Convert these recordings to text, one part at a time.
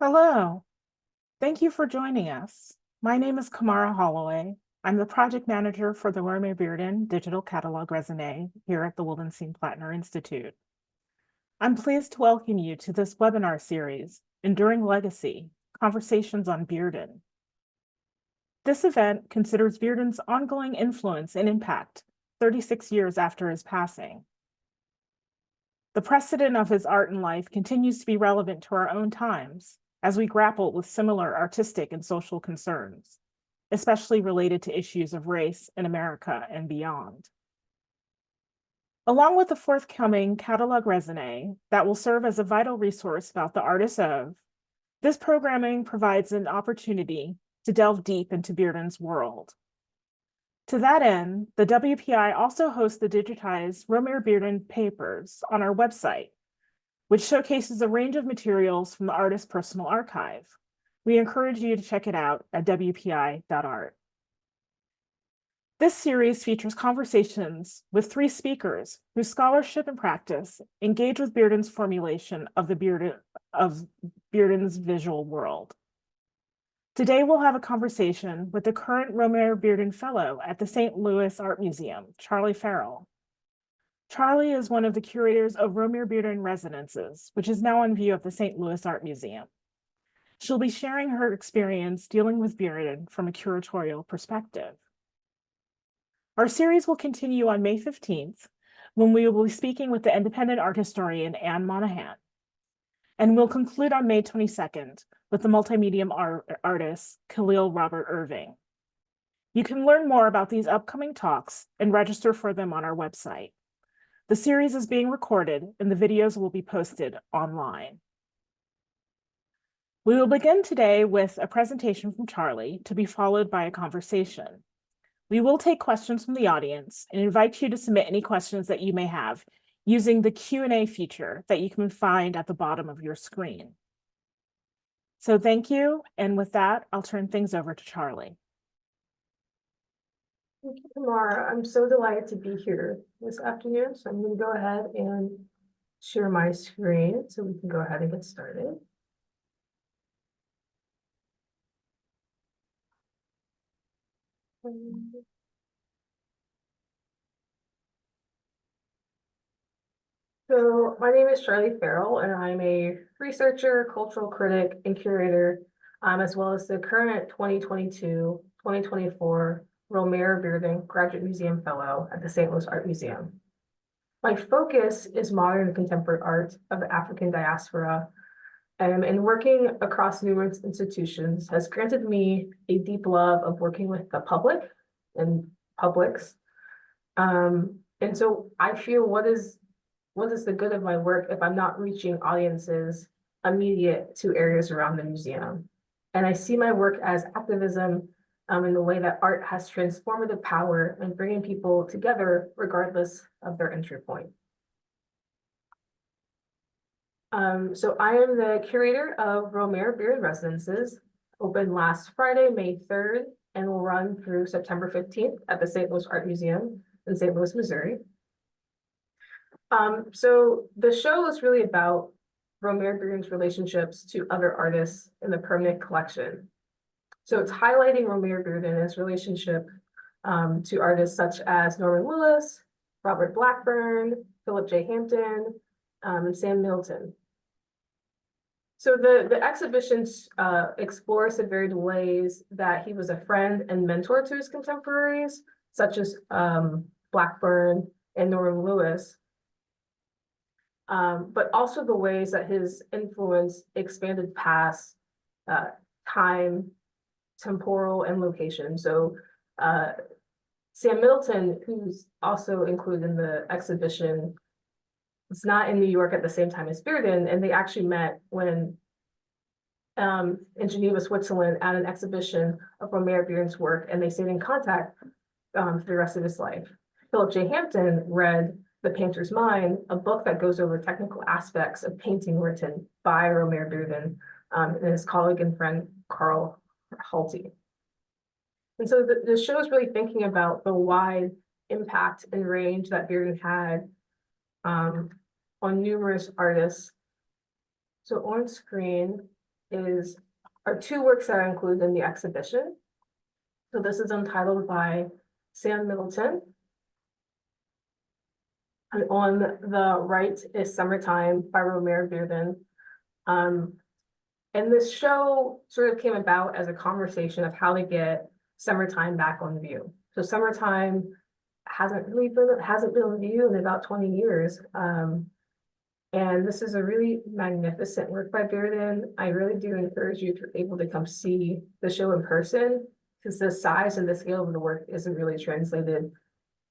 Hello, thank you for joining us. My name is Kamara Holloway. I'm the project manager for the Romare Bearden Digital Catalog Raisonné here at the Wildenstein-Plattner Institute. I'm pleased to welcome you to this webinar series, Enduring Legacy, Conversations on Bearden. This event considers Bearden's ongoing influence and impact 36 years after his passing. The precedent of his art and life continues to be relevant to our own times, as we grapple with similar artistic and social concerns, especially related to issues of race in America and beyond. Along with the forthcoming catalog raisonné that will serve as a vital resource about the artists of, this programming provides an opportunity to delve deep into Bearden's world. To that end, the WPI also hosts the digitized Romare Bearden papers on our website, which showcases a range of materials from the artist's personal archive. We encourage you to check it out at wpi.art. This series features conversations with 3 speakers whose scholarship and practice engage with Bearden's formulation of Bearden's visual world. Today, we'll have a conversation with the current Romare Bearden Fellow at the St. Louis Art Museum, Charlie Farrell. Charlie is one of the curators of Romare Bearden Residences, which is now on view at the St. Louis Art Museum. She'll be sharing her experience dealing with Bearden from a curatorial perspective. Our series will continue on May 15th, when we will be speaking with the independent art historian Anne Monahan. And we'll conclude on May 22nd with the multimedia artist Khalil Robert Irving. You can learn more about these upcoming talks and register for them on our website. The series is being recorded and the videos will be posted online. We will begin today with a presentation from Charlie to be followed by a conversation. We will take questions from the audience and invite you to submit any questions that you may have using the Q&A feature that you can find at the bottom of your screen. So thank you, and with that, I'll turn things over to Charlie. Thank you, Tamara. I'm so delighted to be here this afternoon. So I'm going to go ahead and share my screen so we can go ahead and get started. So my name is Charlie Farrell, and I'm a researcher, cultural critic, and curator, as well as the current 2022-2024 Romare Bearden Graduate Museum Fellow at the St. Louis Art Museum. My focus is modern and contemporary art of the African diaspora, and working across numerous institutions has granted me a deep love of working with the public and publics. And so I feel what is the good of my work if I'm not reaching audiences immediate to areas around the museum? And I see my work as activism in the way that art has transformative power in bringing people together regardless of their entry point. So I am the curator of Romare Bearden Residences, opened last Friday, May 3rd, and will run through September 15th at the St. Louis Art Museum in St. Louis, Missouri. So the show is really about Romare Bearden's relationships to other artists in the permanent collection. So it's highlighting Romare Bearden and his relationship to artists such as Norman Lewis, Robert Blackburn, Philip J. Hampton, and Sam Middleton. So the exhibition explores the varied ways that he was a friend and mentor to his contemporaries, such as Blackburn and Norman Lewis, but also the ways that his influence expanded past time, temporal, and location. So Sam Middleton, who's also included in the exhibition, is not in New York at the same time as Bearden, and they actually met when in Geneva, Switzerland, at an exhibition of Romare Bearden's work, and they stayed in contact for the rest of his life. Philip J. Hampton read The Painter's Mind, a book that goes over technical aspects of painting written by Romare Bearden and his colleague and friend, Carl Halty. And so the show is really thinking about the wide impact and range that Bearden had on numerous artists. So on screen, are two works that are included in the exhibition. So this is untitled by Sam Middleton. And on the right is Summertime by Romare Bearden. And this show sort of came about as a conversation of how to get summertime back on view. So summertime hasn't been on view in about 20 years. And this is a really magnificent work by Bearden. I really do encourage you to be able to come see the show in person, because the size and the scale of the work isn't really translated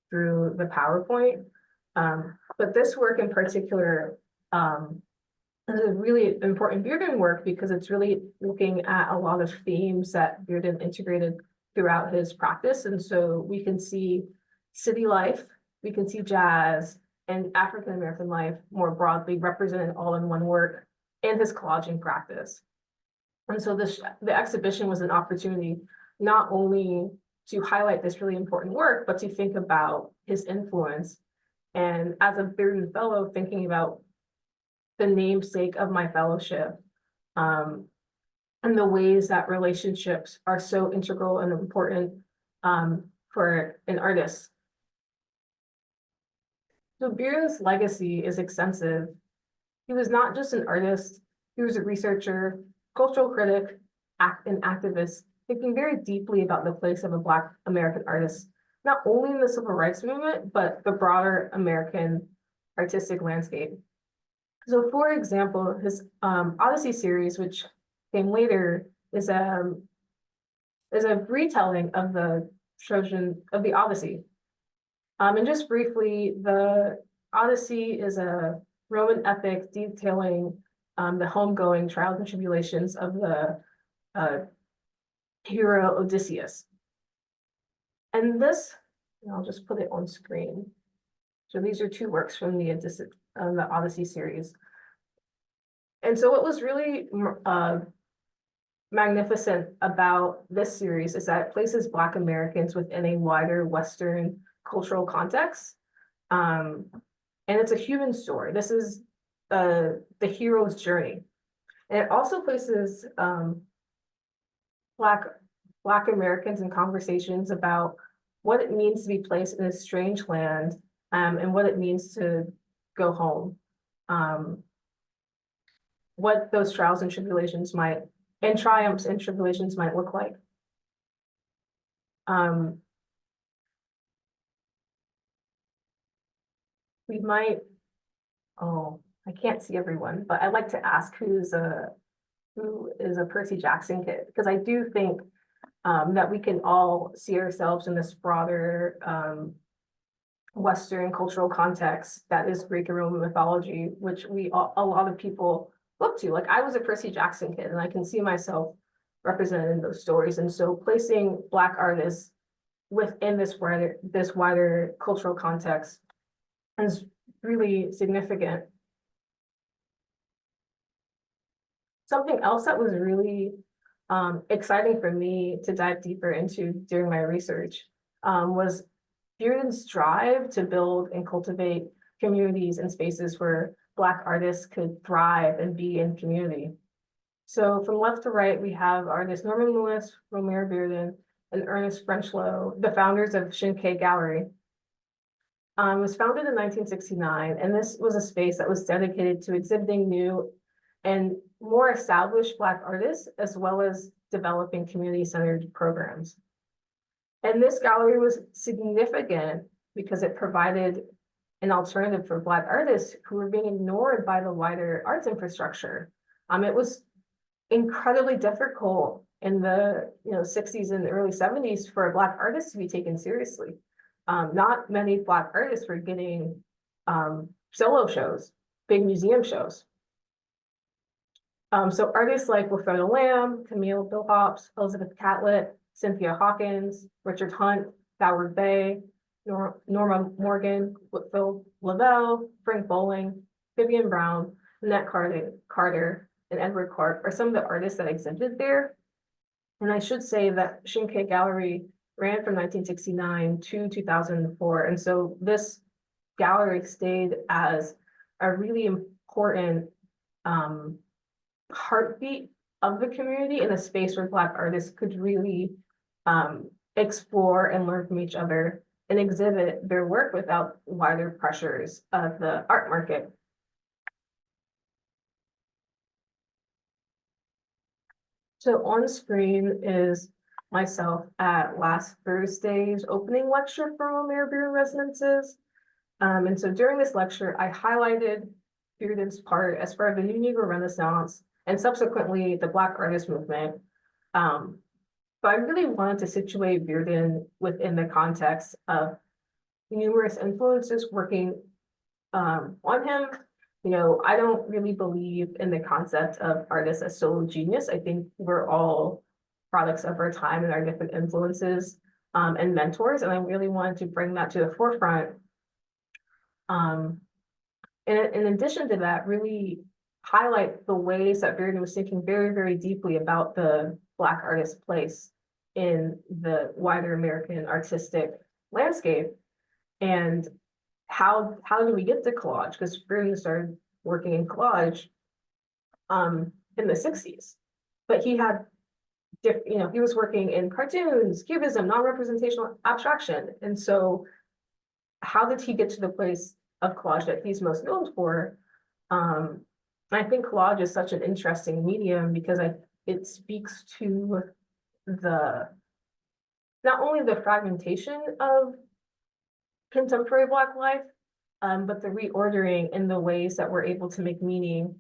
through the PowerPoint. But this work in particular is a really important Bearden work because it's really looking at a lot of themes that Bearden integrated throughout his practice. And so we can see city life, we can see jazz, and African-American life more broadly represented all in one work in his collaging practice. And so the exhibition was an opportunity not only to highlight this really important work, but to think about his influence. And as a Bearden Fellow, thinking about the namesake of my fellowship, and the ways that relationships are so integral and important for an artist. So Bearden's legacy is extensive. He was not just an artist, he was a researcher, cultural critic, and activist, thinking very deeply about the place of a Black American artist, not only in the civil rights movement, but the broader American artistic landscape. So for example, his Odyssey series, which came later, is a retelling of the Odyssey. And just briefly, the Odyssey is a Roman epic detailing the homegoing trials and tribulations of the hero Odysseus. And this, I'll just put it on screen. So these are two works from the Odyssey series. And so what was really magnificent about this series is that it places Black Americans within a wider Western cultural context. And it's a human story. This is the hero's journey. And it also places Black Americans in conversations about what it means to be placed in a strange land, and what it means to go home. What those trials and tribulations and triumphs and tribulations might look like. We might, I can't see everyone, but I'd like to ask who is a Percy Jackson kid, because I do think that we can all see ourselves in this broader Western cultural context that is Greek and Roman mythology, which a lot of people look to. Like I was a Percy Jackson kid, and I can see myself represented in those stories. And so placing Black artists within this wider cultural context is really significant. Something else that was really exciting for me to dive deeper into during my research was Bearden's drive to build and cultivate communities and spaces where Black artists could thrive and be in community. So from left to right, we have artists Norman Lewis, Romare Bearden, and Ernest Frenchlow, the founders of Shinke Gallery. It was founded in 1969, and this was a space that was dedicated to exhibiting new and more established Black artists, as well as developing community-centered programs. And this gallery was significant because it provided an alternative for Black artists who were being ignored by the wider arts infrastructure. It was incredibly difficult in the 60s and early 70s for a Black artist to be taken seriously. Not many Black artists were getting solo shows, big museum shows. So artists like Wilfredo Lamb, Camille Bilhops, Elizabeth Catlett, Cynthia Hawkins, Richard Hunt, Howard Bay, Norma Morgan, Whitfield Lavelle, Frank Bowling, Vivian Brown, Annette Carter, and Edward Clark are some of the artists that exhibited there. And I should say that Shinke Gallery ran from 1969 to 2004. And so this gallery stayed as a really important heartbeat of the community in a space where Black artists could really explore and learn from each other and exhibit their work without wider pressures of the art market. So on screen is myself at last Thursday's opening lecture for Romare Bearden Resonances. And so during this lecture, I highlighted Bearden's part as part of the New Negro Renaissance and subsequently the Black artist movement. But I really wanted to situate Bearden within the context of numerous influences working on him. You know, I don't really believe in the concept of artists as solo genius. I think we're all products of our time and our different influences and mentors. And I really wanted to bring that to the forefront. And in addition to that, really highlight the ways that Bearden was thinking very, very deeply about the Black artist's place in the wider American artistic landscape. And how do we get to collage? Because Bearden started working in collage in the 60s, but he had he was working in cartoons, cubism, non-representational abstraction. And so how did he get to the place of collage that he's most known for? I think collage is such an interesting medium because it speaks to not only the fragmentation of contemporary Black life, but the reordering in the ways that we're able to make meaning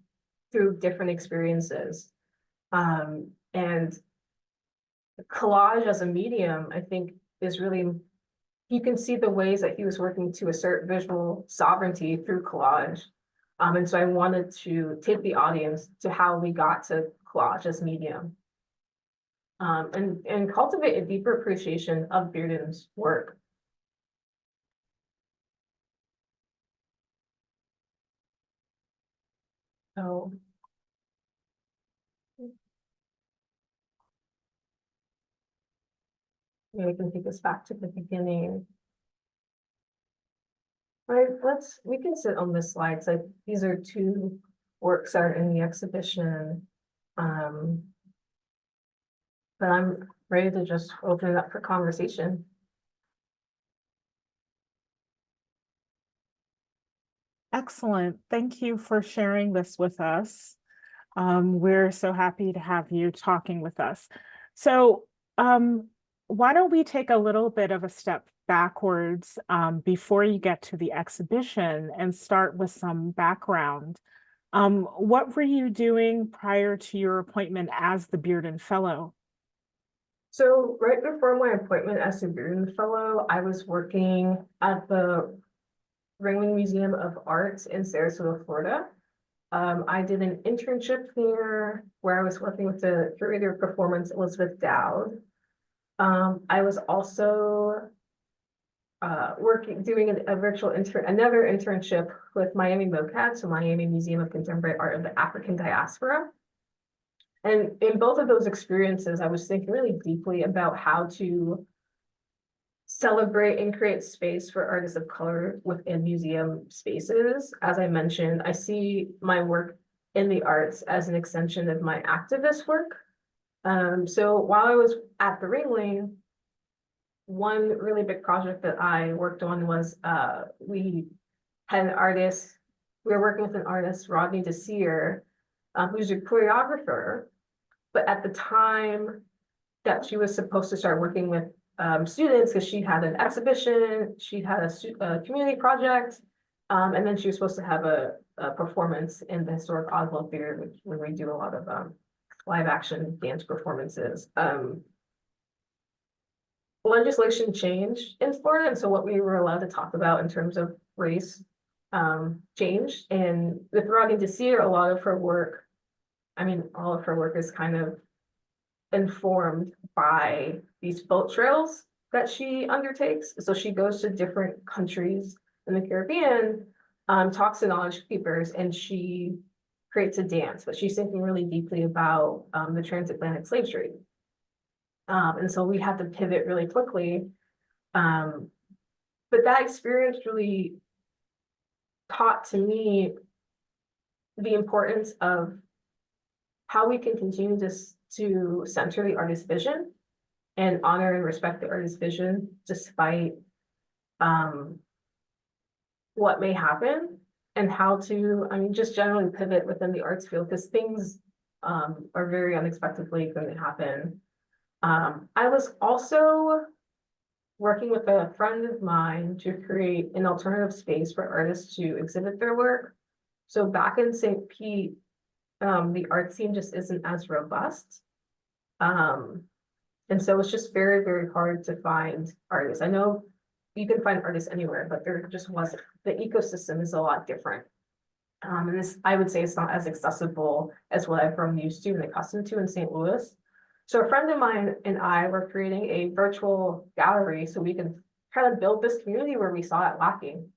through different experiences. And collage as a medium, I think, is really, you can see the ways that he was working to assert visual sovereignty through collage. And so I wanted to take the audience to how we got to collage as medium. And cultivate a deeper appreciation of Bearden's work. So maybe we can take us back to the beginning. All right, we can sit on this slide. So these are two works that are in the exhibition. But I'm ready to just open it up for conversation. Excellent. Thank you for sharing this with us. We're so happy to have you talking with us. So why don't we take a little bit of a step backwards before you get to the exhibition and start with some background. What were you doing prior to your appointment as the Bearden Fellow? So right before my appointment as the Bearden Fellow, I was working at the Ringling Museum of Art in Sarasota, Florida. I did an internship there where I was working with the curator of performance, Elizabeth Dowd. I was also doing another internship with Miami MoCAD, so Miami Museum of Contemporary Art of the African Diaspora. And in both of those experiences, I was thinking really deeply about how to celebrate and create space for artists of color within museum spaces. As I mentioned, I see my work in the arts as an extension of my activist work. So while I was at the Ringling, one really big project that I worked on was we were working with an artist, Rodney Desir, who's a choreographer, but at the time that she was supposed to start working with students, because she had an exhibition, she had a community project, and then she was supposed to have a performance in the historic Oswald Theater, where we do a lot of live action dance performances. Legislation changed in Florida, and so what we were allowed to talk about in terms of race changed. And with Rodney Desir, all of her work is kind of informed by these boat trails that she undertakes. So she goes to different countries in the Caribbean, talks to knowledge keepers, and she creates a dance, but she's thinking really deeply about the transatlantic slave trade. And so we had to pivot really quickly. But that experience really taught to me the importance of how we can continue to center the artist's vision and honor and respect the artist's vision despite what may happen, and how to, I mean, just generally pivot within the arts field, because things are very unexpectedly going to happen. I was also working with a friend of mine to create an alternative space for artists to exhibit their work. So back in St. Pete, the art scene just isn't as robust. And so it's just very, very hard to find artists. I know you can find artists anywhere, but there just wasn't, the ecosystem is a lot different. And this, I would say, it's not as accessible as what I've grown used to and accustomed to in St. Louis. So a friend of mine and I were creating a virtual gallery so we can try to build this community where we saw it lacking.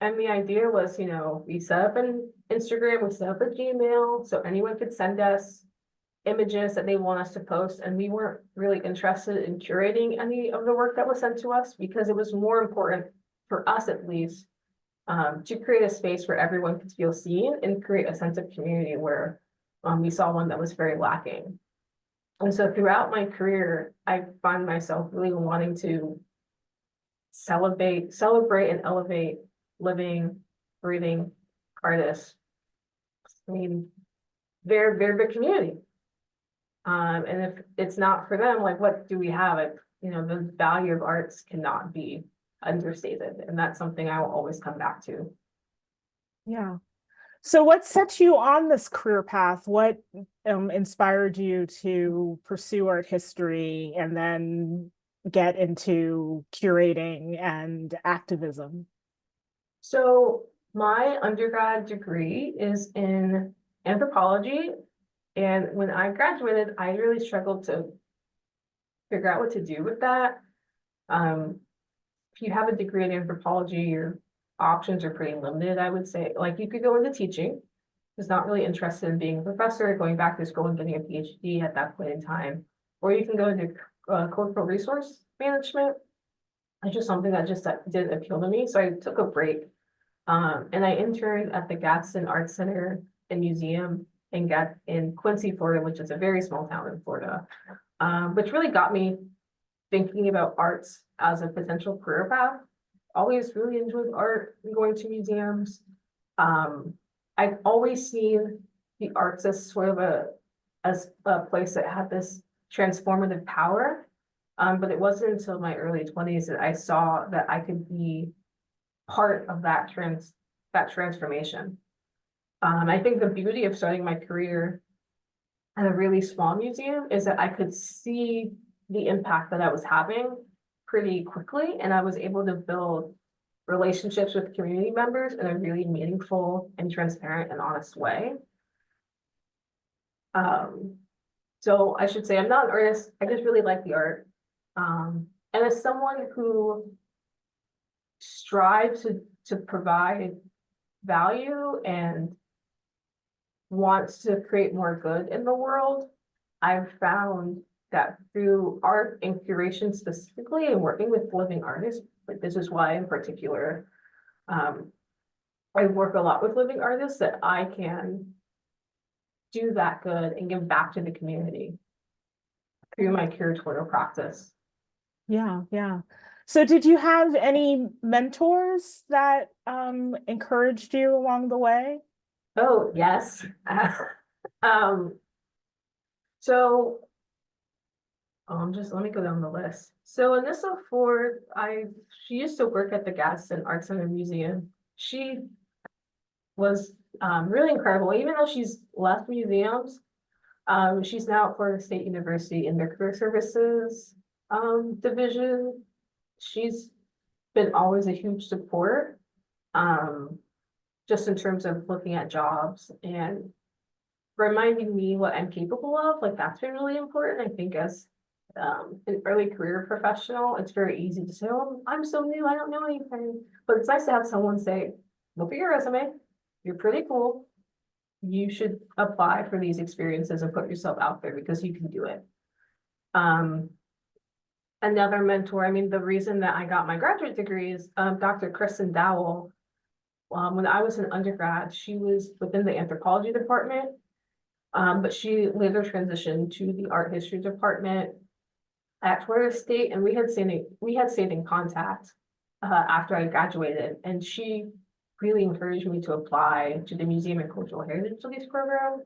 And the idea was, you know, we set up an Instagram, we set up a Gmail, so anyone could send us images that they want us to post, and we weren't really interested in curating any of the work that was sent to us because it was more important for us, at least, to create a space where everyone could feel seen and create a sense of community where we saw one that was very lacking. And so throughout my career, I find myself really wanting to celebrate and elevate living, breathing artists. I mean, they're big community. And if it's not for them, like, what do we have? You know, the value of arts cannot be understated, and that's something I will always come back to. Yeah. So what set you on this career path? What inspired you to pursue art history and then get into curating and activism? So my undergrad degree is in anthropology, and when I graduated, I really struggled to figure out what to do with that. If you have a degree in anthropology, your options are pretty limited, I would say. Like, you could go into teaching, who's not really interested in being a professor, going back to school and getting a PhD at that point in time, or you can go into cultural resource management. It's just something that just didn't appeal to me, so I took a break. And I interned at the Gadsden Art Center and Museum in Quincy, Florida, which is a very small town in Florida, which really got me thinking about arts as a potential career path. Always really enjoyed art and going to museums. I've always seen the arts as sort of a place that had this transformative power. But it wasn't until my early 20s that I saw that I could be part of that transformation. I think the beauty of starting my career at a really small museum is that I could see the impact that I was having pretty quickly, and I was able to build relationships with community members in a really meaningful and transparent and honest way. So I should say I'm not an artist, I just really like the art. And as someone who strives to provide value and wants to create more good in the world, I've found that through art and curation specifically, and working with living artists, like, this is why in particular, I work a lot with living artists, that I can do that good and give back to the community through my curatorial practice. Yeah, yeah. So did you have any mentors that encouraged you along the way? Oh, yes. So let me go down the list. So Anissa Ford, she used to work at the Gadsden Art Center Museum. She was really incredible, even though she's left museums. She's now at Florida State University in their career services division. She's been always a huge support, just in terms of looking at jobs and reminding me what I'm capable of. Like, that's been really important. I think as an early career professional, it's very easy to say, oh, I'm so new, I don't know anything. But it's nice to have someone say, look at your resume, you're pretty cool. You should apply for these experiences and put yourself out there because you can do it. Another mentor, I mean, the reason that I got my graduate degree is Dr. Kristen Dowell. when I was an undergrad, she was within the anthropology department. But she later transitioned to the art history department at Florida State, and we had stayed in contact after I graduated, and she really encouraged me to apply to the Museum and Cultural Heritage Studies program.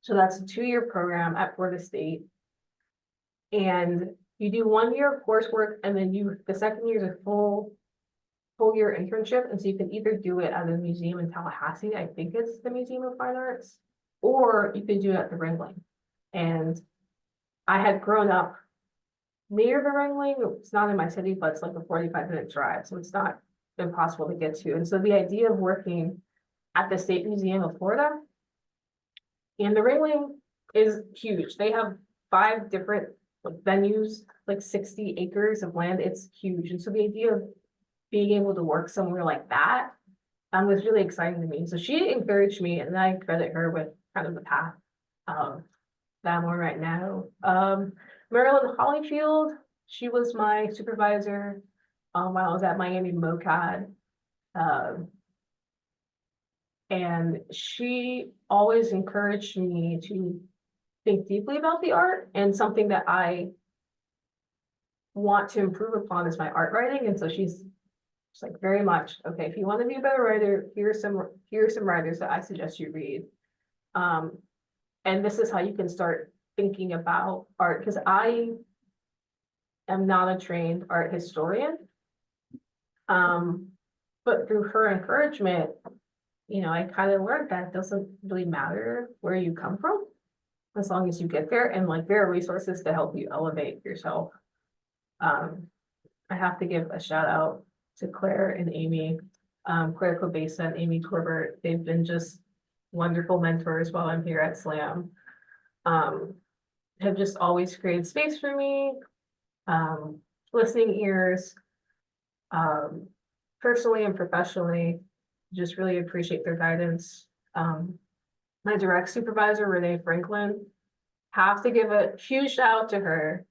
So that's a 2-year program at Florida State. And you do 1 year of coursework, and then the second year is a full year internship. And so you can either do it at a museum in Tallahassee, I think it's the Museum of Fine Arts, or you could do it at the Ringling. And I had grown up near the Ringling. It's not in my city, but it's like a 45-minute drive, so it's not impossible to get to. And so the idea of working at the State Museum of Florida and the Ringling is huge. They have 5 different venues, like 60 acres of land. It's huge. And so the idea of being able to work somewhere like that was really exciting to me. So she encouraged me, and I credit her with kind of the path that I'm on right now. Marilyn Hollyfield, she was my supervisor while I was at Miami MoCAD. And she always encouraged me to think deeply about the art, and something that I want to improve upon is my art writing. And so she's like, very much, okay, if you want to be a better writer, here are some writers that I suggest you read. And this is how you can start thinking about art, because I am not a trained art historian. But through her encouragement, I kind of learned that it doesn't really matter where you come from, as long as you get there, and like there are resources to help you elevate yourself. I have to give a shout out to Claire and Amy, Claire Cobesa and Amy Corbett. They've been just wonderful mentors while I'm here at SLAM. Have just always created space for me, listening ears, personally and professionally. Just really appreciate their guidance. My direct supervisor, Renee Franklin, have to give a huge shout out to her,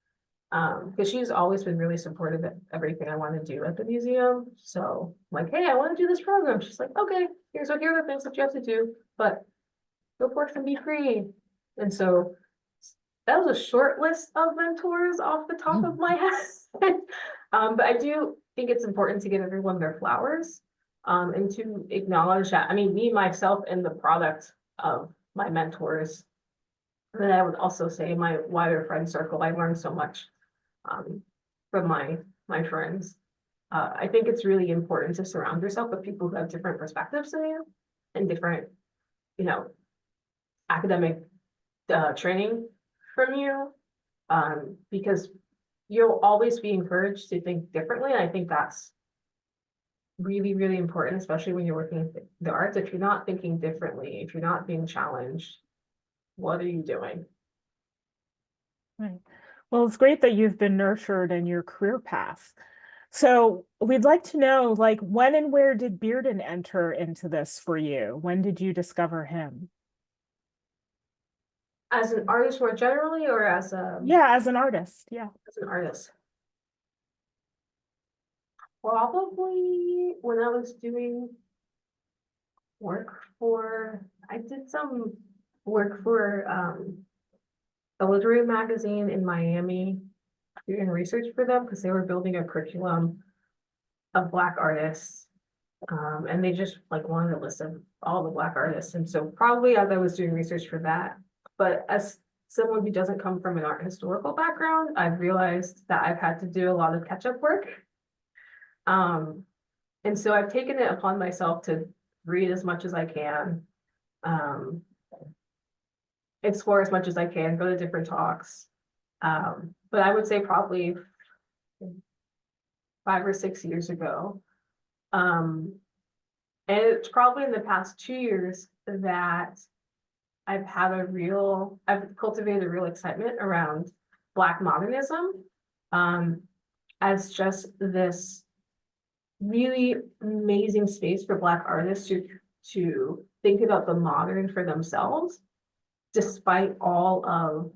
because she's always been really supportive of everything I want to do at the museum. So I'm like, hey, I want to do this program. She's like, okay, here are the things that you have to do, but go forth and be free. And so that was a short list of mentors off the top of my head. But I do think it's important to give everyone their flowers, and to acknowledge that, me, myself, and the product of my mentors. And then I would also say my wider friend circle, I learned so much from my friends. I think it's really important to surround yourself with people who have different perspectives than you, and different, academic training from you, because you'll always be encouraged to think differently. And I think that's really, really important, especially when you're working in the arts. If you're not thinking differently, if you're not being challenged, what are you doing? Right. Well, it's great that you've been nurtured in your career path. So we'd like to know, like, when and where did Bearden enter into this for you? When did you discover him? As an artist more generally, or as Yeah, as an artist. Yeah. as an artist? Probably when I was doing I did some work for a literary magazine in Miami, doing research for them because they were building a curriculum of Black artists. And they just like wanted a list of all the Black artists. And so probably as I was doing research for that, but as someone who doesn't come from an art historical background, I've realized that I've had to do a lot of catch-up work. And so I've taken it upon myself to read as much as I can, explore as much as I can, go to different talks. But I would say probably 5 or 6 years ago. And it's probably in the past 2 years that I've cultivated a real excitement around Black modernism, as just this really amazing space for Black artists to think about the modern for themselves, despite all of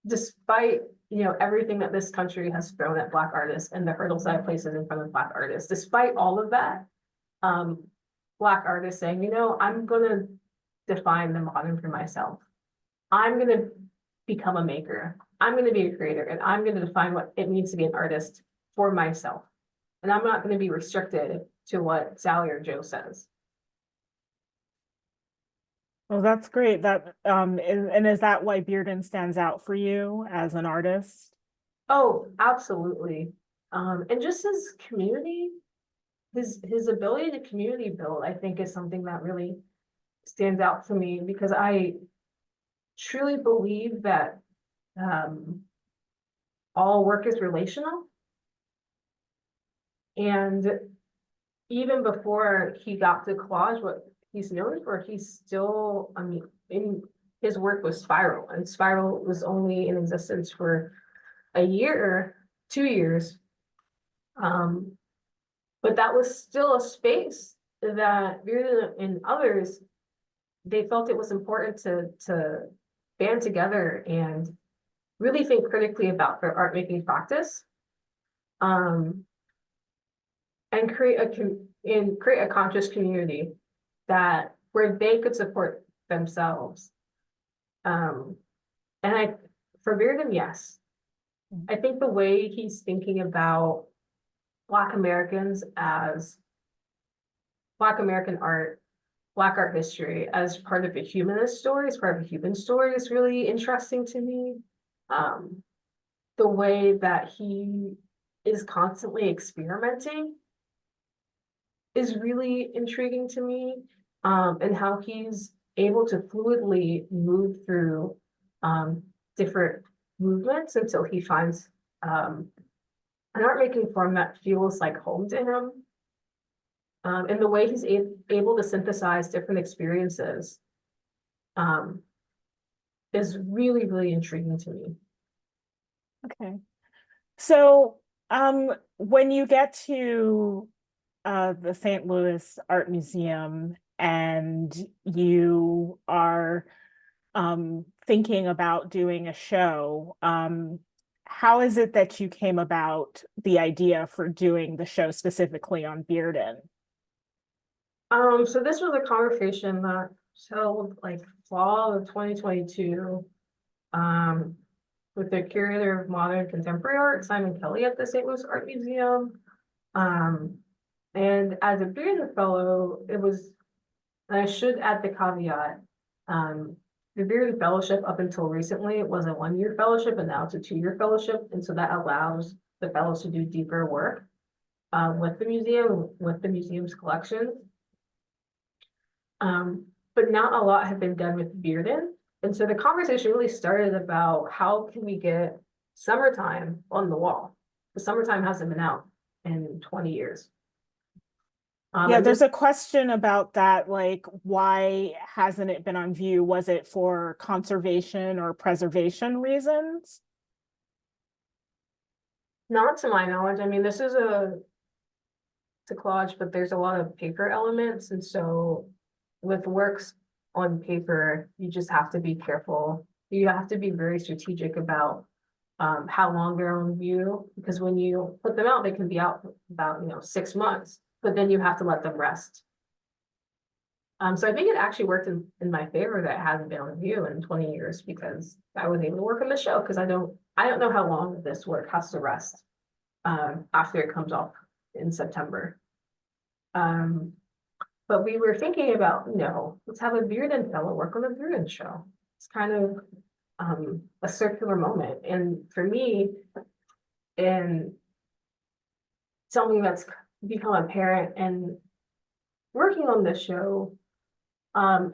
despite everything that this country has thrown at Black artists and the hurdles that it places in front of Black artists. Despite all of that, Black artists saying, I'm gonna define the modern for myself. I'm gonna become a maker. I'm gonna be a creator, and I'm gonna define what it means to be an artist for myself. And I'm not gonna be restricted to what Sally or Joe says. Well, that's great. And is that why Bearden stands out for you as an artist? Oh, absolutely. And just his community, his ability to community build, I think, is something that really stands out for me, because I truly believe that all work is relational. And even before he got to collage, what he's known for, he's still, in his work was Spiral, and Spiral was only in existence for a year, 2 years. But that was still a space that Bearden and others, they felt it was important to band together and really think critically about their art making practice. And create a conscious community that where they could support themselves. And for Bearden, yes. I think the way he's thinking about Black Americans as Black American art, Black art history as part of a humanist story, as part of a human story, is really interesting to me. The way that he is constantly experimenting is really intriguing to me, and how he's able to fluidly move through different movements until he finds an art making form that feels like home to him. And the way he's able to synthesize different experiences is really, really intriguing to me. Okay. So when you get to the St. Louis Art Museum and you are thinking about doing a show, how is it that you came about the idea for doing the show specifically on Bearden? So this was a conversation that held like fall of 2022 with the curator of modern contemporary art, Simon Kelly, at the St. Louis Art Museum. And as a Bearden Fellow, it was, and I should add the caveat, the Bearden Fellowship up until recently, it was a 1-year fellowship, and now it's a 2-year fellowship. And so that allows the fellows to do deeper work with the museum, with the museum's collection. But not a lot had been done with Bearden. And so the conversation really started about how can we get Summertime on the wall? The Summertime hasn't been out in 20 years. Yeah, there's a question about that, like, why hasn't it been on view? Was it for conservation or preservation reasons? Not to my knowledge. I mean, this is a collage, but there's a lot of paper elements. And so with works on paper, you just have to be careful. You have to be very strategic about how long they're on view, because when you put them out, they can be out about 6 months, but then you have to let them rest. So I think it actually worked in my favor that it hasn't been on view in 20 years, because I was able to work on the show, because I don't know how long this work has to rest after it comes off in September. But we were thinking about, let's have a Bearden fellow work on a Bearden show. It's kind of a circular moment. And for me, and something that's become apparent and working on this show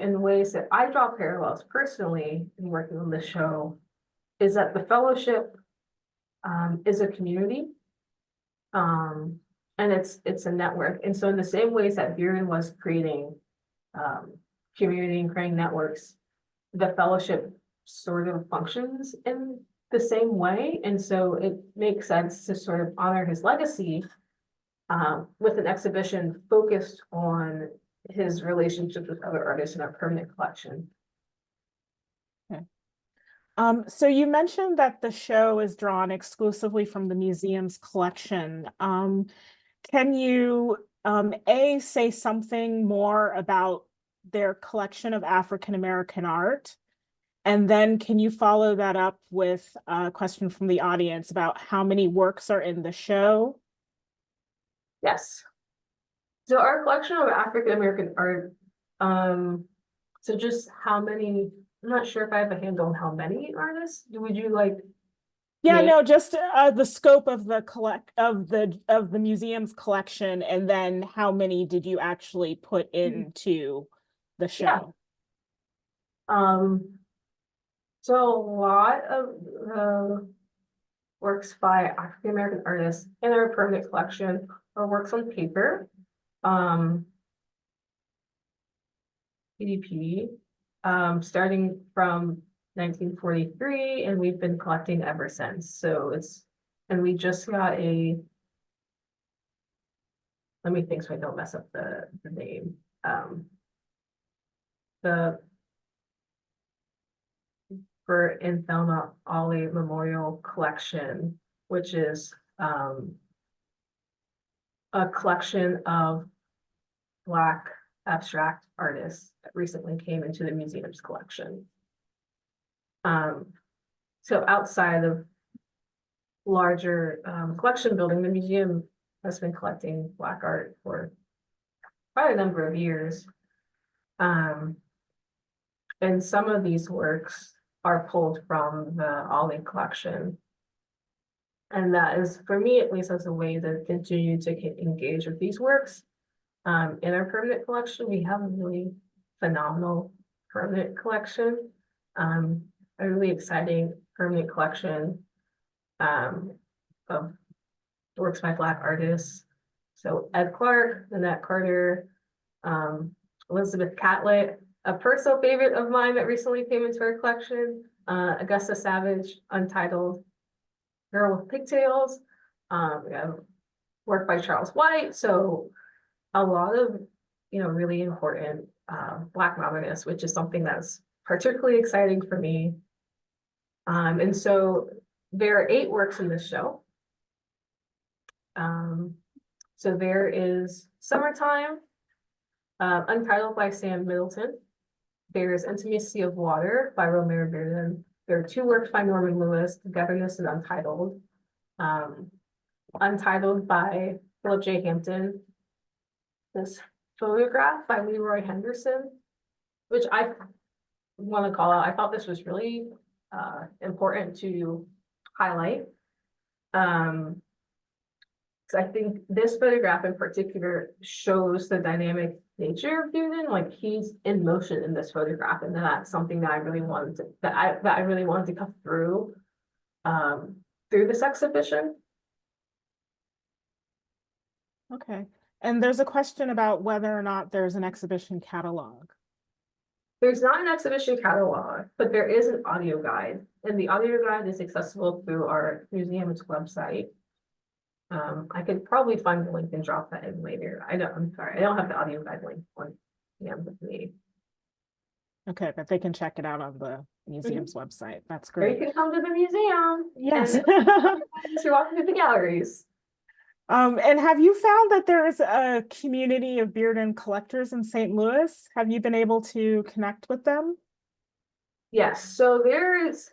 in ways that I draw parallels personally in working on this show, is that the fellowship is a community. And it's a network. And so in the same ways that Bearden was creating community and creating networks, the fellowship sort of functions in the same way. And so it makes sense to sort of honor his legacy with an exhibition focused on his relationships with other artists in our permanent collection. Okay. So you mentioned that the show is drawn exclusively from the museum's collection. Can you A, say something more about their collection of African American art? And then can you follow that up with a question from the audience about how many works are in the show? Yes. So our collection of African American art, so just how many, I'm not sure if I have a handle on how many artists. Would you like Yeah, name? no, just the scope of the museum's collection, and then how many did you actually put into the Yeah. show? Um, so a lot of works by African American artists in our permanent collection are works on paper. PDP, starting from 1943, and we've been collecting ever since. And we just got let me think so I don't mess up the name. The for in Thelma Ollie Memorial Collection, which is a collection of Black abstract artists that recently came into the museum's collection. So outside of larger collection building, the museum has been collecting Black art for quite a number of years. And some of these works are pulled from the Ollie collection. And that is, for me at least, as a way to continue to engage with these works. In our permanent collection, we have a really phenomenal permanent collection, a really exciting permanent collection of works by Black artists. So Ed Clark, Annette Carter, Elizabeth Catlett, a personal favorite of mine that recently came into our collection, Augusta Savage, Untitled, Girl with Pigtails, we have work by Charles White. So a lot of, really important Black modernists, which is something that's particularly exciting for me. And so there are 8 works in this show. So there is Summertime, Untitled by Sam Middleton. There's Intimacy of Water by Romare Bearden. There are 2 works by Norman Lewis, Togetherness and Untitled. Untitled by Philip J. Hampton. This photograph by Leroy Henderson, which I want to call out. I thought this was really important to highlight. Because I think this photograph in particular shows the dynamic nature of Bearden. Like he's in motion in this photograph, and that's something that I really wanted to that I really wanted to come through this exhibition. Okay. And there's a question about whether or not there's an exhibition catalog. There's not an exhibition catalog, but there is an audio guide, and the audio guide is accessible through our museum's website. I could probably find the link and drop that in later. I'm sorry, I don't have the audio guide link on with me. Okay, but they can check it out on the museum's website. That's Or you great. can come to the museum. Yes. And you're walking through the galleries. And have you found that there is a community of Bearden collectors in St. Louis? Have you been able to connect with them? Yes, so there's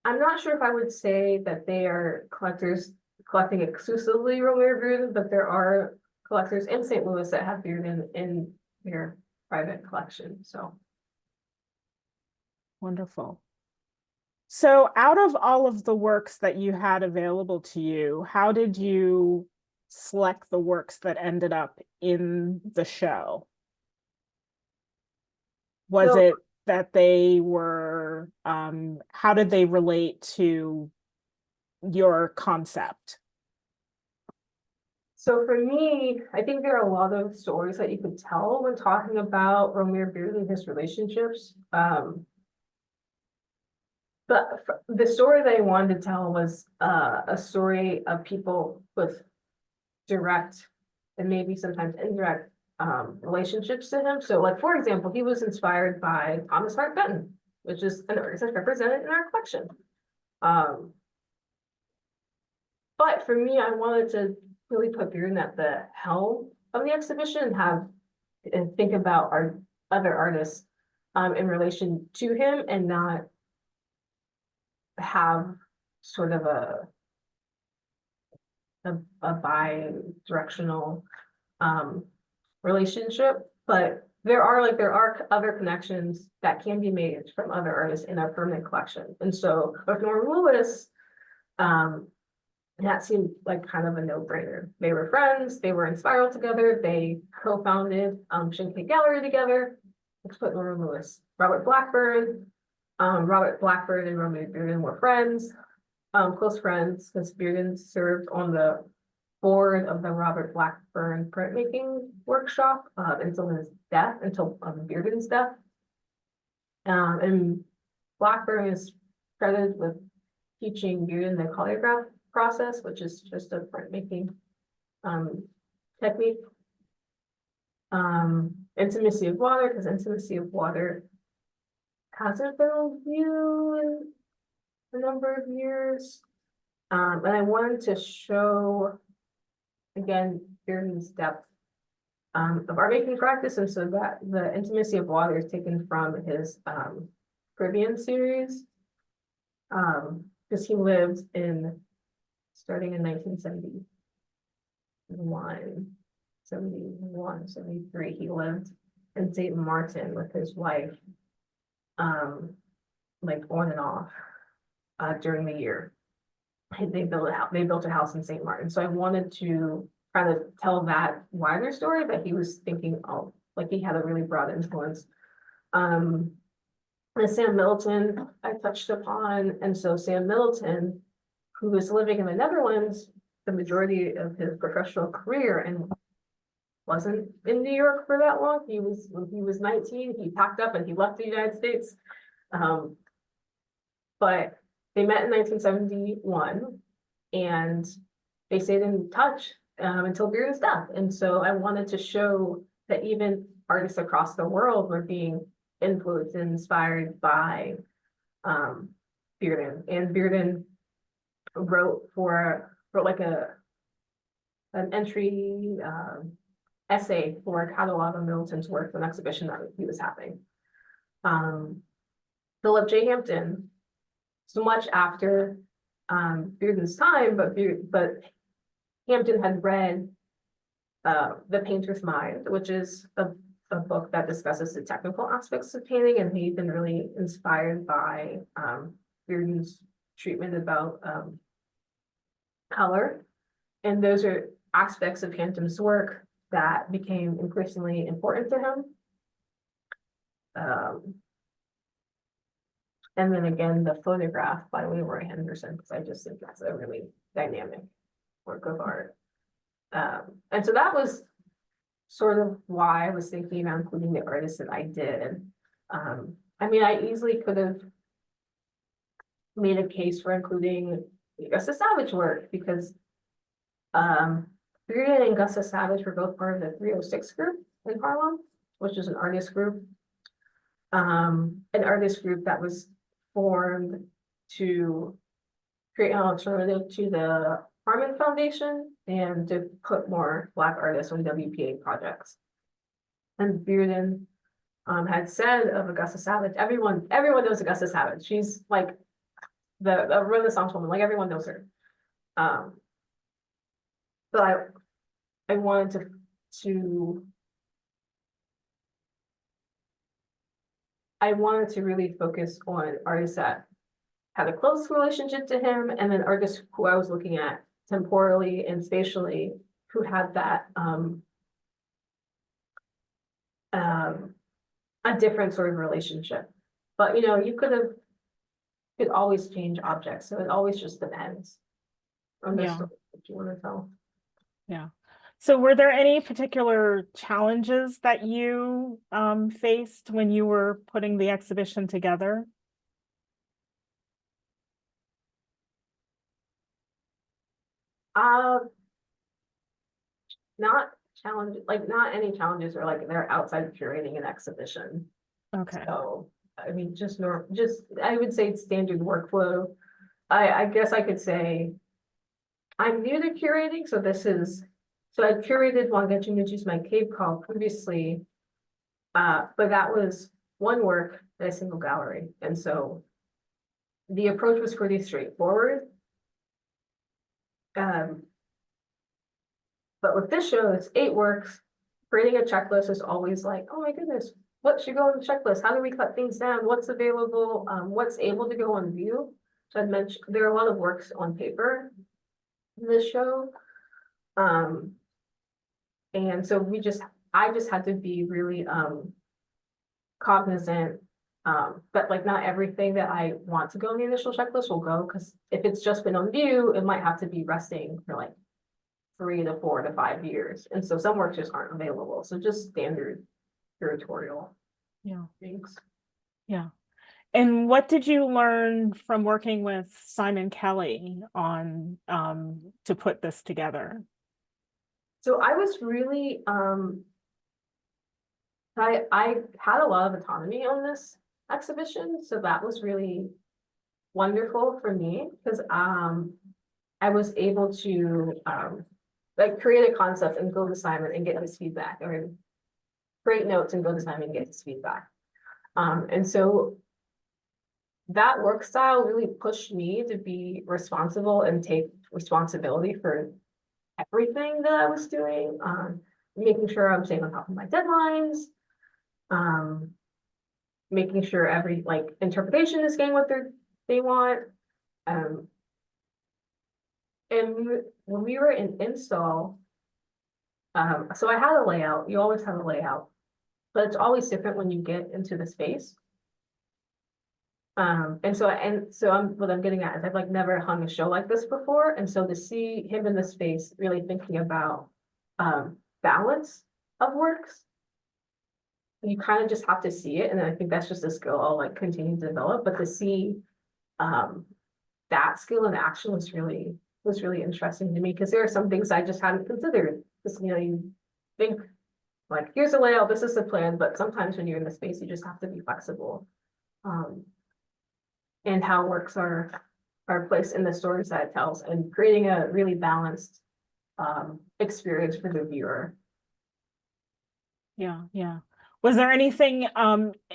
I'm not sure if I would say that they are collectors collecting exclusively Romare Bearden, but there are collectors in St. Louis that have Bearden in their private collection. So Wonderful. So out of all of the works that you had available to you, how did you select the works that ended up in the show? Was it that they were, how did they relate to your concept? So for me, I think there are a lot of stories that you could tell when talking about Romare Bearden and his relationships. But the story that I wanted to tell was a story of people with direct and maybe sometimes indirect relationships to him. So like, for example, he was inspired by Thomas Hart Benton, which is an artist that's represented in our collection. But for me, I wanted to really put Bearden at the helm of the exhibition and think about our other artists in relation to him, and not have sort of a bi-directional relationship. But there are other connections that can be made from other artists in our permanent collection. And so with Norman Lewis, that seemed like kind of a no-brainer. They were friends, they were in Spiral together, they co-founded Shinkai Gallery together. Let's put Norman Lewis. Robert Blackburn and Romare Bearden were friends, close friends, because Bearden served on the board of the Robert Blackburn printmaking workshop until his death, until Bearden's death. And Blackburn is credited with teaching Bearden the collage process, which is just a printmaking technique. Intimacy of Water, because Intimacy of Water hasn't been reviewed in a number of years. And I wanted to show, again, Bearden's depth of art making practice. And so that the Intimacy of Water is taken from his Caribbean series. Because he lived starting in 1971, 73, he lived in St. Martin with his wife, like on and off during the year. They built a house in St. Martin. So I wanted to kind of tell that wider story, that he was thinking, oh, like he had a really broad influence. And Sam Middleton, I touched upon. And so Sam Middleton, who was living in the Netherlands the majority of his professional career and wasn't in New York for that long. When he was 19, he packed up and he left the United States. But they met in 1971 and they stayed in touch until Bearden's death. And so I wanted to show that even artists across the world were being influenced and inspired by Bearden. And Bearden wrote like an entry essay for a catalog of Middleton's work for an exhibition that he was having. Philip J. Hampton, so much after Bearden's time, but Hampton had read The Painter's Mind, which is a book that discusses the technical aspects of painting, and he'd been really inspired by Bearden's treatment about color. And those are aspects of Hampton's work that became increasingly important to him. And then again, the photograph by Leroy Henderson, because I just think that's a really dynamic work of art. And so that was sort of why I was thinking about including the artists that I did. I mean, I easily could have made a case for including Augusta Savage work, because Bearden and Augusta Savage were both part of the 306 group in Harlem, which is an artist group. An artist group that was formed to create an alternative to the Harmon Foundation and to put more Black artists on WPA projects. And Bearden had said of Augusta Savage, everyone knows Augusta Savage. She's like the Renaissance woman, like everyone knows her. But I wanted to really focus on artists that had a close relationship to him, and then artists who I was looking at temporally and spatially who had that a different sort of relationship. But you know, you could always change objects, so it always just depends on the story that you want to tell. Yeah. So were there any particular challenges that you faced when you were putting the exhibition together? Not challenge, like not any challenges or like they're outside of curating an exhibition. Okay. So, I mean, just, I would say standard workflow. I guess I could say I'm new to curating, so so I curated Wangechi Michi's My Cave Call previously. But that was one work in a single gallery. And so the approach was pretty straightforward. But with this show, it's 8 works. Creating a checklist is always like, oh my goodness, what should go on the checklist? How do we cut things down? What's available? What's able to go on view? So I mentioned there are a lot of works on paper in this show. And so I just had to be really cognizant but like not everything that I want to go on the initial checklist will go, because if it's just been on view, it might have to be resting for like 3 to 4 to 5 years. And so some works just aren't available. So just standard curatorial Yeah. things. Yeah. And what did you learn from working with Simon Kelly on to put this together? So I was really I had a lot of autonomy on this exhibition. So that was really wonderful for me, because I was able to like create a concept and go to Simon and get his feedback, or create notes and go to Simon and get his feedback. And so that work style really pushed me to be responsible and take responsibility for everything that I was doing, making sure I'm staying on top of my deadlines, making sure every like interpretation is getting what they want. And when we were in install, so I had a layout. You always have a layout, but it's always different when you get into the space. And so what I'm getting at is I've like never hung a show like this before, and so to see him in the space really thinking about balance of works, you kind of just have to see it, and I think that's just a skill I'll like continue to develop. But to see that skill in action was really interesting to me, because there are some things I just hadn't considered. Because you think like here's a layout, this is the plan, but sometimes when you're in the space, you just have to be flexible. And how works are placed in the stories that it tells, and creating a really balanced experience for the viewer. Yeah, yeah. Was there anything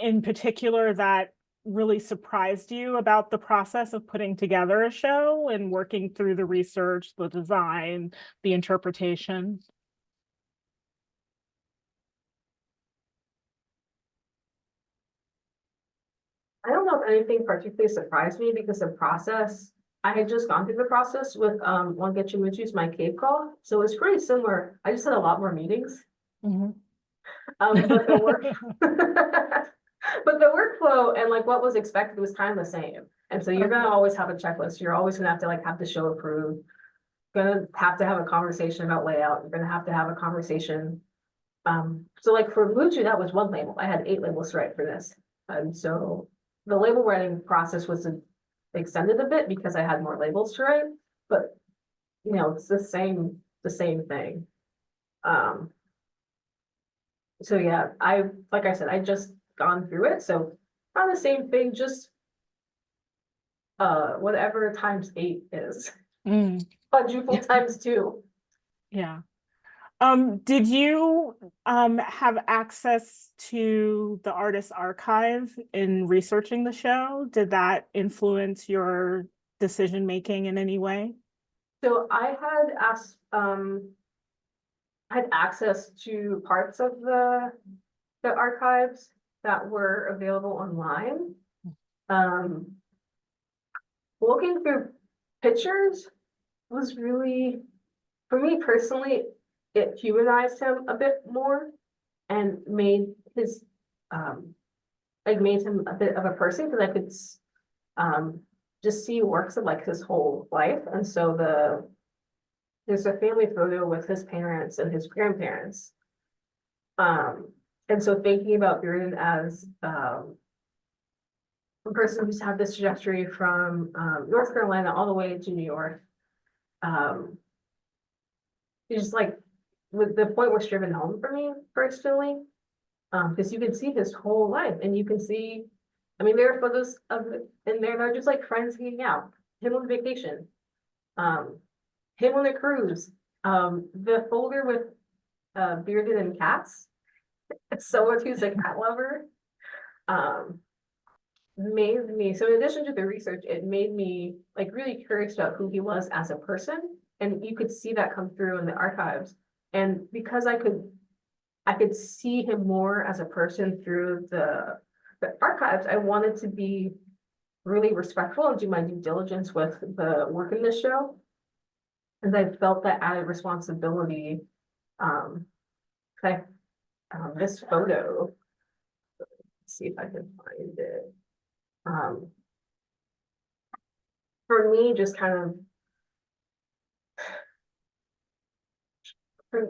in particular that really surprised you about the process of putting together a show and working through the research, the design, the interpretation? I don't know if anything particularly surprised me, because the process, I had just gone through the process with Wangechi Michi's My Cave Call, so it's pretty similar. I just had a lot more meetings. Mm-hmm. But the work, but the workflow and like what was expected was kind of the same. And so you're gonna always have a checklist. You're always gonna have to like have the show approved. Gonna have to have a conversation about layout. You're gonna have to have a conversation. So like for Muju, that was one label. I had 8 labels to write for this. And so the label writing process was extended a bit because I had more labels to write, but it's the same thing. So yeah, like I said, I just gone through it. So not the same thing, just whatever times 8 is. Quadruple times 2. Yeah. Did you have access to the artist archive in researching the show? Did that influence your decision making in any way? So I had access to parts of the archives that were available online. Looking through pictures was really, for me personally, it humanized him a bit more and made his made him a bit of a person, because I could just see works of like his whole life. And so there's a family photo with his parents and his grandparents. And so thinking about Bearden as a person who's had this trajectory from North Carolina all the way to New York, it's just like with the point was driven home for me personally. Because you can see his whole life, and you can see, I mean, there are photos of it in there that are just like friends hanging out, him on vacation, him on a cruise. The folder with Bearded and cats, someone who's a cat lover, um, made me, so in addition to the research, it made me like really curious about who he was as a person. And you could see that come through in the archives. And because I could see him more as a person through the archives, I wanted to be really respectful and do my due diligence with the work in this show. And I felt that added responsibility. Um, I, this photo, let's see if I can find it. For me, just kind of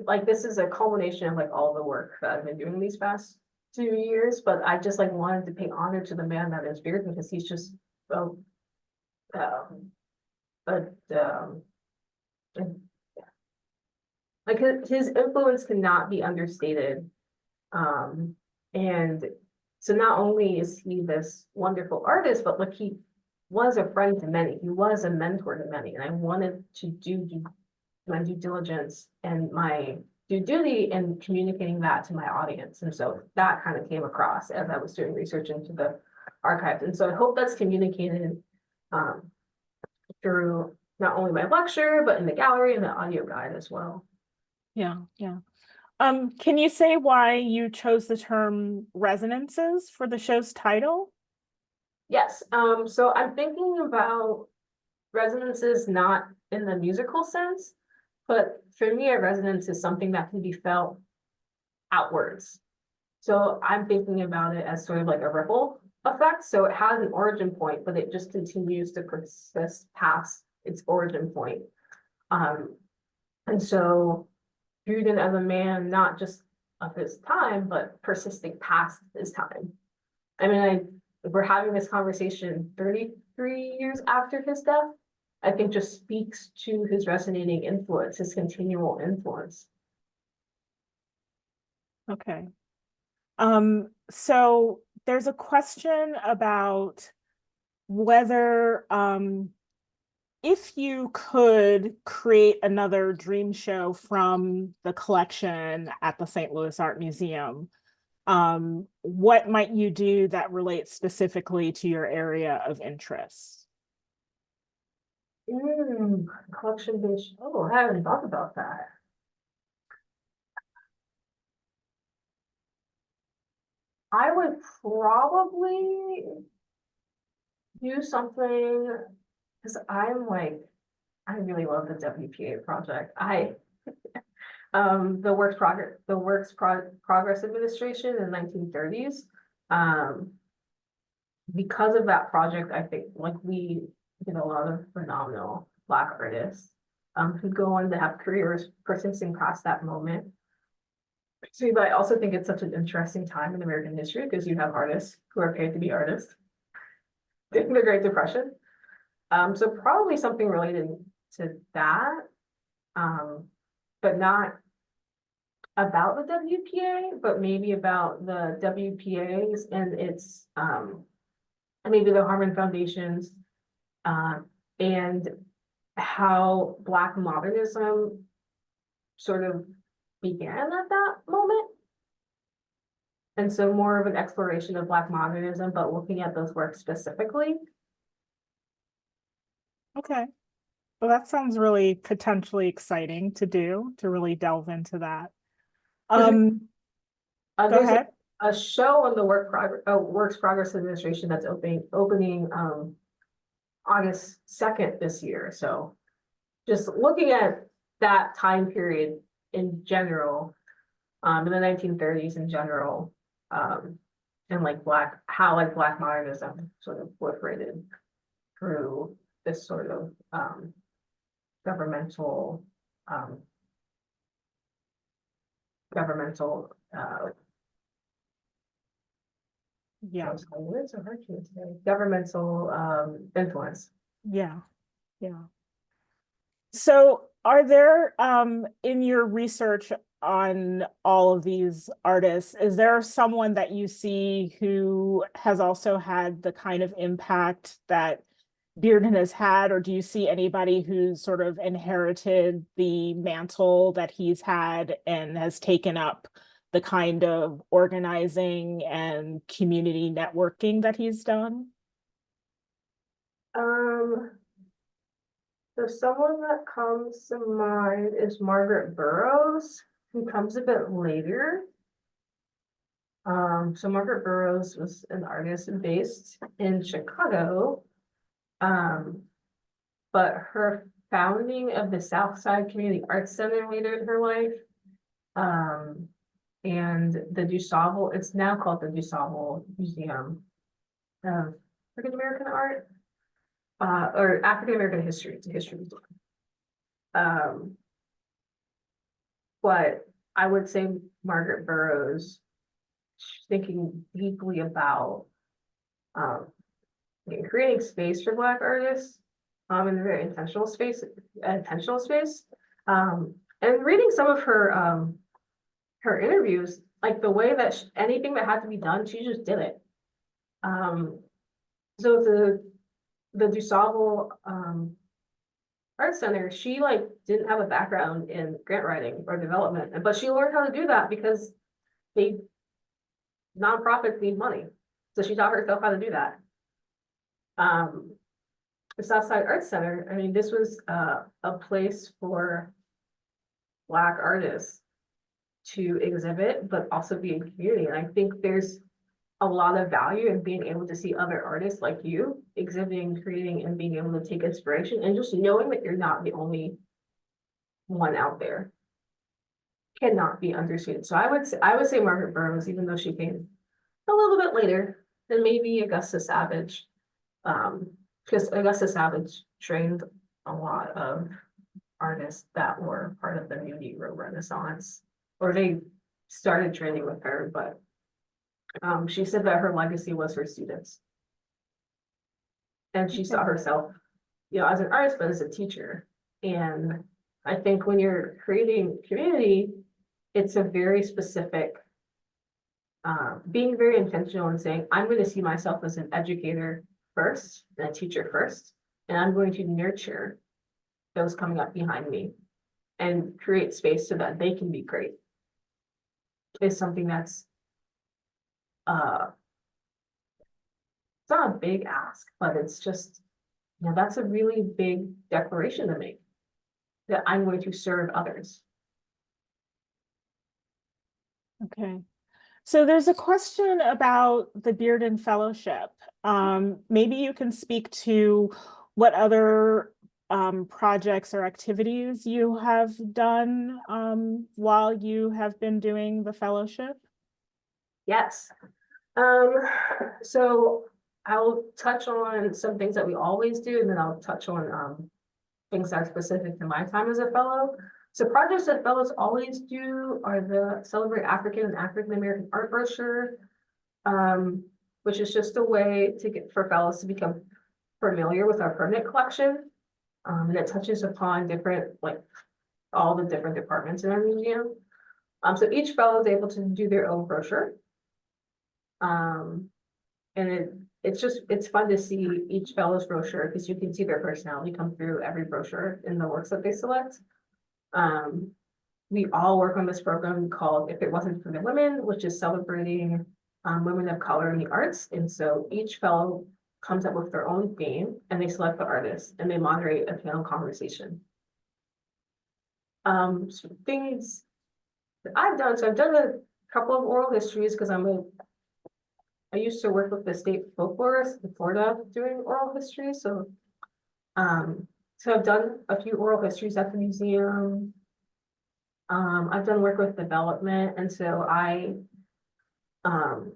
like this is a culmination of like all the work that I've been doing these past 2 years, but I just like wanted to pay honor to the man that is Bearden because he's just well, but like his influence cannot be understated. And so not only is he this wonderful artist, but like he was a friend to many, he was a mentor to many, and I wanted to do my due diligence and my due duty in communicating that to my audience. And so that kind of came across as I was doing research into the archives. And so I hope that's communicated through not only my lecture, but in the gallery and the audio guide as well. Yeah, yeah. Can you say why you chose the term resonances for the show's title? Yes, so I'm thinking about resonances not in the musical sense, but for me, a resonance is something that can be felt outwards. So I'm thinking about it as sort of like a ripple effect. So it has an origin point, but it just continues to persist past its origin point. And so Bearden as a man, not just of his time, but persisting past his time. I mean, we're having this conversation 33 years after his death. I think just speaks to his resonating influence, his continual influence. Okay. So there's a question about whether if you could create another dream show from the collection at the St. Louis Art Museum, what might you do that relates specifically to your area of interest? Collection based. Oh, I haven't thought about that. I would probably do something because I'm like, I really love the WPA project. The Progress Administration in the 1930s. Because of that project, I think like we did a lot of phenomenal Black artists who go on to have careers persisting past that moment. So, but I also think it's such an interesting time in American history because you have artists who are paid to be artists during the Great Depression. So probably something related to that, but not about the WPA, but maybe about the WPAs and its and maybe the Harmon Foundations, and how Black modernism sort of began at that moment. And so more of an exploration of Black modernism, but looking at those works specifically. Okay. Well, that sounds really potentially exciting to do, to really delve into that. Go There's ahead. a show on the Works Progress Administration that's opening August 2nd this year. So just looking at that time period in general, in the 1930s in general, and like how Black modernism sort of proliferated through this sort of governmental governmental Yeah. words are hard to say. Governmental influence. Yeah. Yeah. So are there in your research, on all of these artists, is there someone that you see who has also had the kind of impact that Bearden has had, or do you see anybody who's sort of inherited the mantle that he's had and has taken up the kind of organizing and community networking that he's done? So someone that comes to mind is Margaret Burroughs, who comes a bit later. So Margaret Burroughs was an artist based in Chicago. But her founding of the Southside Community Arts Center later in her life, and the DuSable, it's now called the DuSable Museum of African American Art, or African American History. It's a history museum. But I would say Margaret Burroughs, thinking deeply about creating space for Black artists, in a very intentional space, and reading some of her her interviews, like the way that anything that had to be done, she just did it. So the DuSable Art Center, she like didn't have a background in grant writing or development, but she learned how to do that because nonprofits need money. So she taught herself how to do that. The Southside Arts Center, I mean, this was a place for Black artists to exhibit, but also be in community. And I think there's a lot of value in being able to see other artists like you exhibiting, creating, and being able to take inspiration, and just knowing that you're not the only one out there cannot be understated. So I would say Margaret Burroughs, even though she came a little bit later than maybe Augusta Savage, because Augusta Savage trained a lot of artists that were part of the New Negro Renaissance, or they started training with her, but she said that her legacy was her students. And she saw herself, as an artist, but as a teacher. And I think when you're creating community, it's a very specific, being very intentional and saying, I'm going to see myself as an educator first and a teacher first, and I'm going to nurture those coming up behind me and create space so that they can be great, is something that's it's not a big ask, but it's just, that's a really big declaration to make, that I'm going to serve others. Okay. So there's a question about the Bearden Fellowship. Maybe you can speak to what other projects or activities you have done while you have been doing the fellowship. Yes. So I'll touch on some things that we always do, and then I'll touch on things that are specific to my time as a fellow. So projects that fellows always do are the Celebrate African and African American Art brochure, which is just a way to get for fellows to become familiar with our permanent collection. And it touches upon different, like all the different departments in our museum. So each fellow is able to do their own brochure. And it's fun to see each fellow's brochure because you can see their personality come through every brochure in the works that they select. We all work on this program called If It Wasn't for the Women, which is celebrating women of color in the arts. And so each fellow comes up with their own theme, and they select the artist, and they moderate a panel conversation. So things that I've done, so I've done a couple of oral histories because I used to work with the state folklorist in Florida doing oral history. So I've done a few oral histories at the museum. I've done work with development, and so I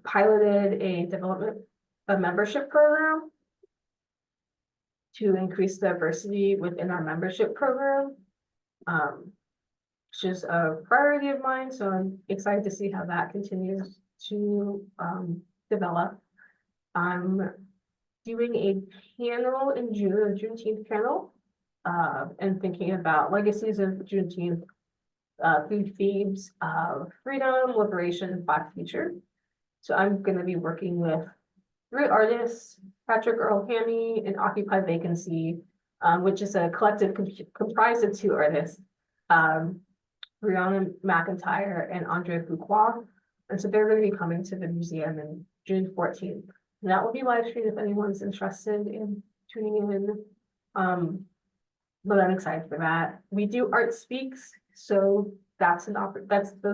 piloted a membership program to increase diversity within our membership program, which is a priority of mine. So I'm excited to see how that continues to develop. I'm doing a panel in June, a Juneteenth panel, and thinking about legacies of Juneteenth food themes of freedom, liberation, Black future. So I'm going to be working with 3 artists, Patrick Earl Hammy and Occupy Vacancy, which is a collective comprised of 2 artists, Brianna McIntyre and Andre Fuqua. And so they're going to be coming to the museum in June 14th. And that will be live streamed if anyone's interested in tuning in. But I'm excited for that. We do Art Speaks, so those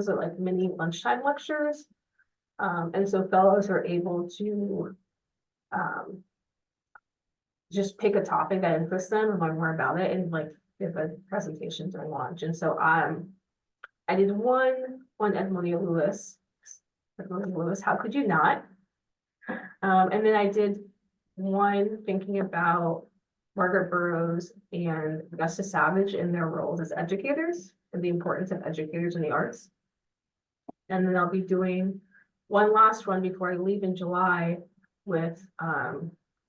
are like mini lunchtime lectures. And so fellows are able to just pick a topic that interests them and learn more about it and like give a presentation during lunch. And so I did one on Edmonia Lewis. Edmonia Lewis, how could you not? And then I did one thinking about Margaret Burroughs and Augusta Savage in their roles as educators and the importance of educators in the arts. And then I'll be doing one last one before I leave in July with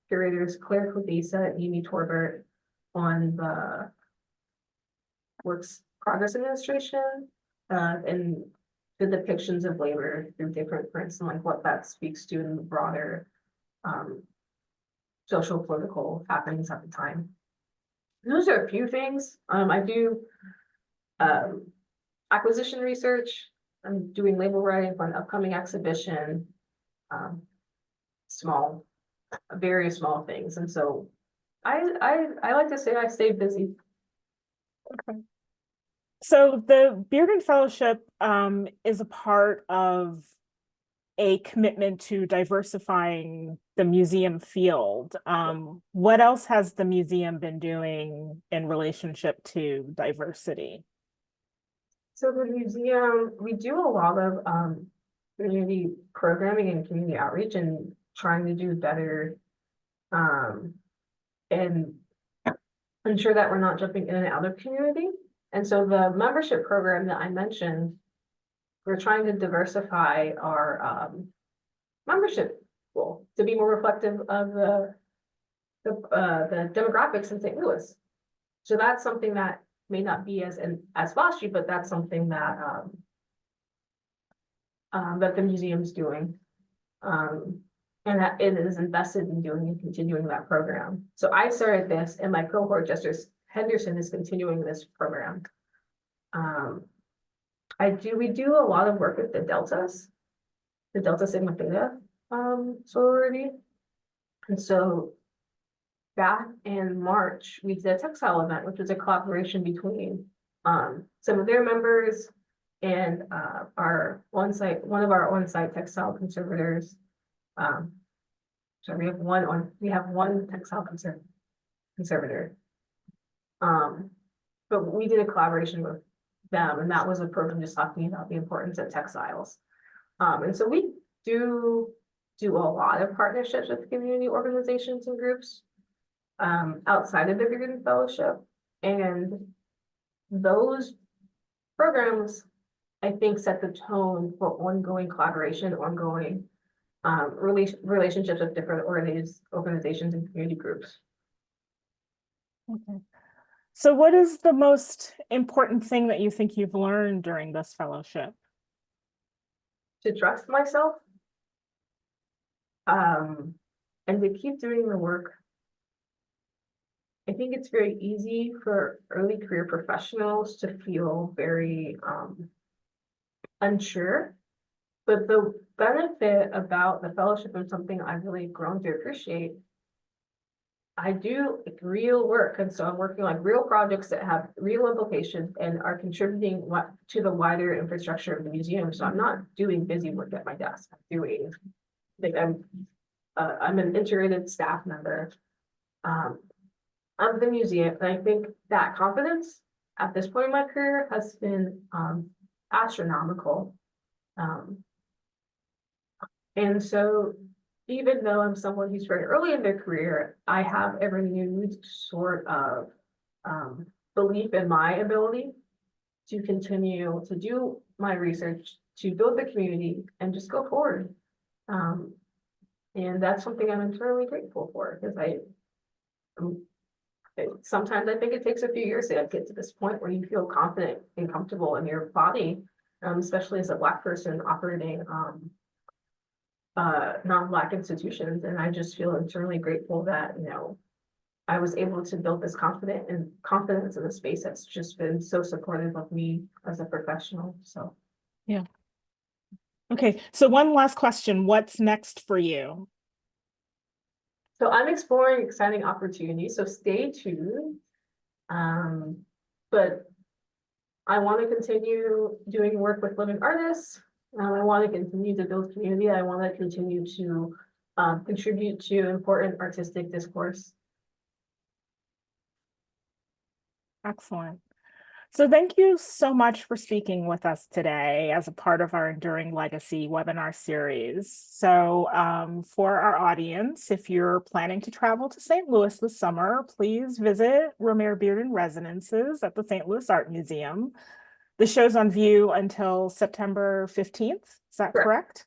curators Claire Clavisa and Amy Torbert on the Works Progress Administration and the depictions of labor through different prints and like what that speaks to in the broader social political happenings at the time. Those are a few things. I do acquisition research. I'm doing label writing for an upcoming exhibition. Very small things. And so I like to say I stay busy. Okay. So the Bearden Fellowship is a part of a commitment to diversifying the museum field. What else has the museum been doing in relationship to diversity? So the museum, we do a lot of community programming and community outreach and trying to do better and ensure that we're not jumping in and out of community. And so the membership program that I mentioned, we're trying to diversify our membership pool to be more reflective of the demographics in St. Louis. So that's something that may not be as flashy, but that's something that that the museum's doing. And that it is invested in doing and continuing that program. So I started this and my cohort Justice Henderson is continuing this program. We do a lot of work with the Delta Sigma Theta sorority. And so back in March, we did a textile event, which was a collaboration between some of their members and one of our on-site textile conservators. So we have one textile conservator. But we did a collaboration with them, and that was a program just talking about the importance of textiles. And so we do a lot of partnerships with community organizations and groups outside of the Bearden Fellowship, and those programs, I think, set the tone for ongoing collaboration, ongoing relationships with different organizations and community groups. Okay. So what is the most important thing that you think you've learned during this fellowship? To trust myself, and to keep doing the work. I think it's very easy for early career professionals to feel very unsure. But the benefit about the fellowship and something I've really grown to appreciate, I do real work. And so I'm working on real projects that have real implications and are contributing to the wider infrastructure of the museum. So I'm not doing busy work at my desk. I'm an integrated staff member of the museum. And I think that confidence at this point in my career has been astronomical. And so even though I'm someone who's very early in their career, I have a renewed sort of belief in my ability to continue to do my research, to build the community, and just go forward. And that's something I'm eternally grateful for, because Sometimes I think it takes a few years to get to this point where you feel confident and comfortable in your body, especially as a Black person operating non-Black institutions. And I just feel eternally grateful that, I was able to build this confidence in a space that's just been so supportive of me as a professional. So Yeah. Okay, so one last question. What's next for you? I'm exploring exciting opportunities, so stay tuned. But I want to continue doing work with living artists. I want to continue to build community. I want to continue to contribute to important artistic discourse. Excellent. So thank you so much for speaking with us today as a part of our Enduring Legacy webinar series. So for our audience, if you're planning to travel to St. Louis this summer, please visit Romare Bearden Residences at the St. Louis Art Museum. The show's on view until September 15th. Is that correct?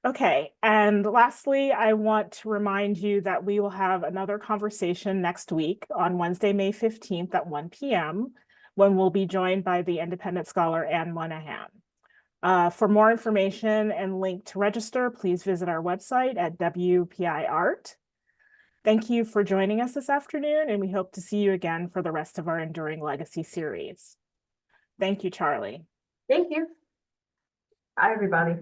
Okay, and lastly, I want to remind you that we will have another conversation next week on Wednesday, May 15th at 1 p.m. when we'll be joined by the independent scholar Anne Monahan. For more information and link to register, please visit our website at WPI Art. Thank you for joining us this afternoon, and we hope to see you again for the rest of our Enduring Legacy series. Thank you, Charlie. Thank you. Hi, everybody.